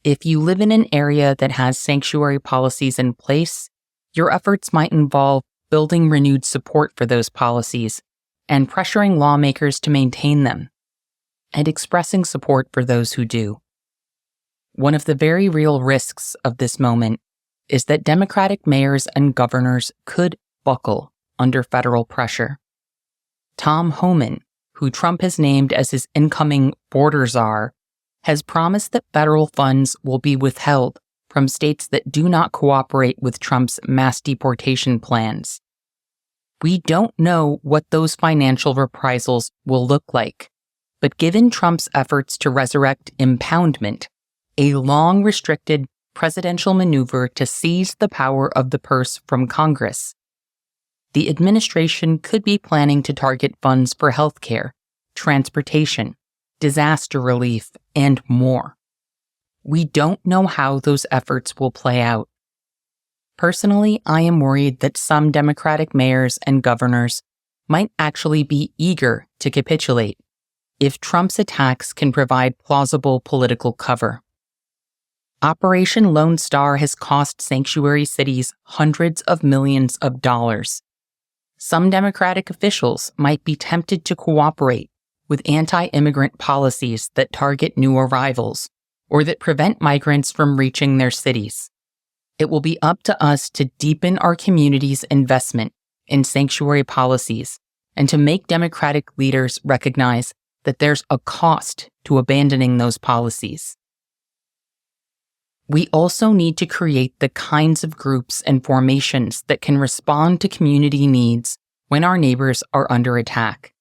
If you live in an area that has sanctuary policies in place, your efforts might involve building renewed support for those policies and pressuring lawmakers to maintain them, and expressing support for those who do. One of the very real risks of this moment is that Democratic mayors and governors could buckle under federal pressure. Tom Homan, who Trump has named as his incoming border czar, has promised that federal funds will be withheld from states that do not cooperate with Trump's mass deportation plans. We don't know what those financial reprisals will look like, but given Trump's efforts to resurrect impoundment, a long-restricted presidential maneuver to seize the power of the purse from Congress, the administration could be planning to target funds for healthcare, transportation, disaster relief, and more. We don't know how those efforts will play out. Personally, I am worried that some Democratic mayors and governors might actually be eager to capitulate if Trump's attacks can provide plausible political cover. Operation Lone Star has cost sanctuary cities hundreds of millions of dollars. Some Democratic officials might be tempted to cooperate with anti-immigrant policies that target new arrivals or that prevent migrants from reaching their cities. It will be up to us to deepen our community's investment in sanctuary policies and to make Democratic leaders recognize that there's a cost to abandoning those policies. We also need to create the kinds of groups and formations that can respond to community needs when our neighbors are under attack.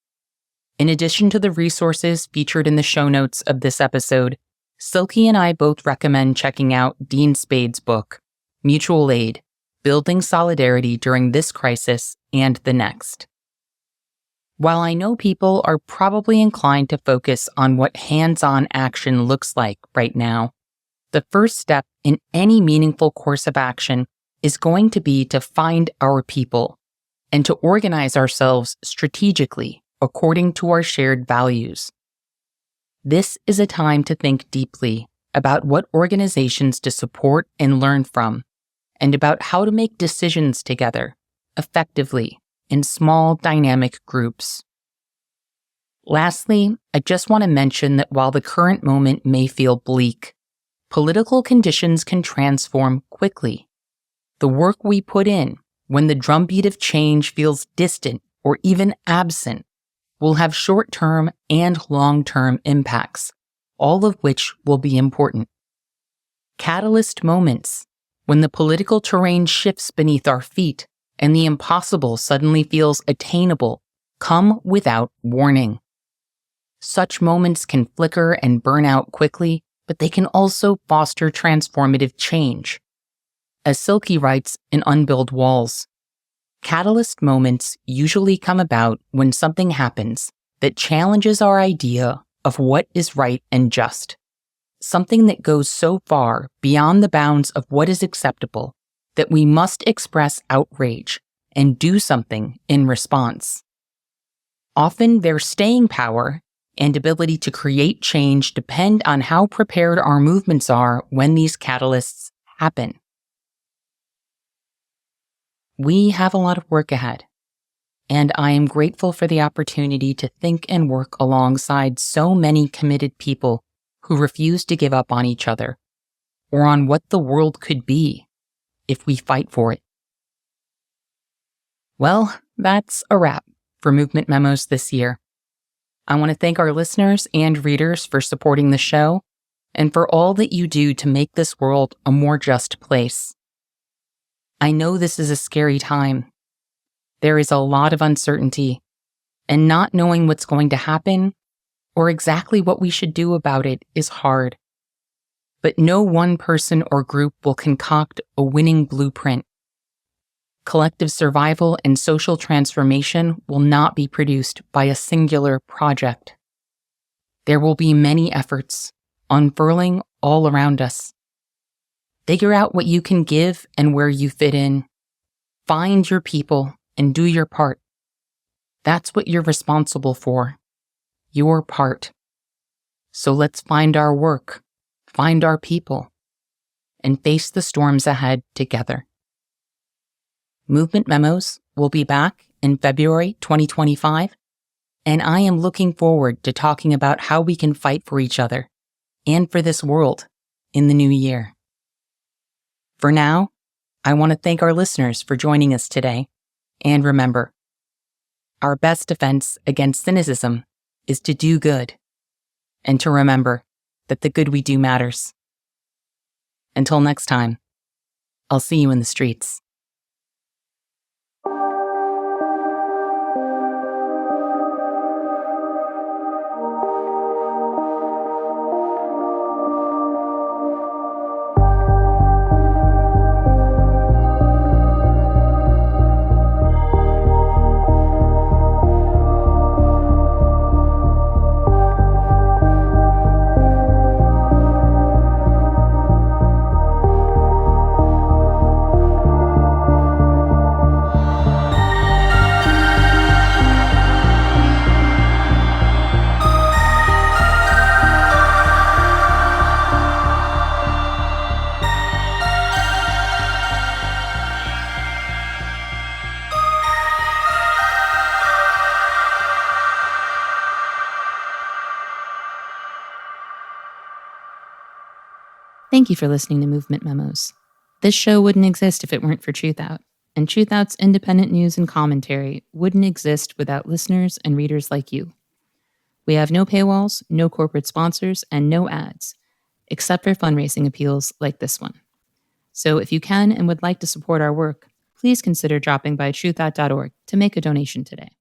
In addition to the resources featured in the show notes of this episode, Silky and I both recommend checking out Dean Spade's book, Mutual Aid: Building Solidarity During This Crisis and the Next. While I know people are probably inclined to focus on what hands-on action looks like right now, the first step in any meaningful course of action is going to be to find our people and to organize ourselves strategically according to our shared values. This is a time to think deeply about what organizations to support and learn from, and about how to make decisions together, effectively, in small dynamic groups. Lastly, I just want to mention that while the current moment may feel bleak, political conditions can transform quickly. The work we put in, when the drumbeat of change feels distant or even absent, will have short-term and long-term impacts, all of which will be important. Catalyst moments, when the political terrain shifts beneath our feet and the impossible suddenly feels attainable, come without warning. Such moments can flicker and burn out quickly, but they can also foster transformative change. As Silky writes in Unbuild Walls, catalyst moments usually come about when something happens that challenges our idea of what is right and just, something that goes so far beyond the bounds of what is acceptable that we must express outrage and do something in response. Often their staying power and ability to create change depend on how prepared our movements are when these catalysts happen. We have a lot of work ahead, and I am grateful for the opportunity to think and work alongside so many committed people who refuse to give up on each other or on what the world could be if we fight for it. Well, that's a wrap for Movement Memos this year. I want to thank our listeners and readers for supporting the show and for all that you do to make this world a more just place. I know this is a scary time. There is a lot of uncertainty, and not knowing what's going to happen or exactly what we should do about it is hard. But no one person or group will concoct a winning blueprint. Collective survival and social transformation will not be produced by a singular project. There will be many efforts unfurling all around us. Figure out what you can give and where you fit in. Find your people and do your part. That's what you're responsible for. Your part. So let's find our work, find our people, and face the storms ahead together. Movement Memos will be back in February 2025, and I am looking forward to talking about how we can fight for each other and for this world in the new year. For now, I want to thank our listeners for joining us today, and remember, our best defense against cynicism is to do good, and to remember that the good we do matters. Until next time, I'll see you in the streets. Thank you for listening to Movement Memos. This show wouldn't exist if it weren't for Truthout, and Truthout's independent news and commentary wouldn't exist without listeners and readers like you. We have no paywalls, no corporate sponsors, and no ads. except for fundraising appeals like this one. So if you can and would like to support our work, please consider dropping by truthout.org to make a donation today.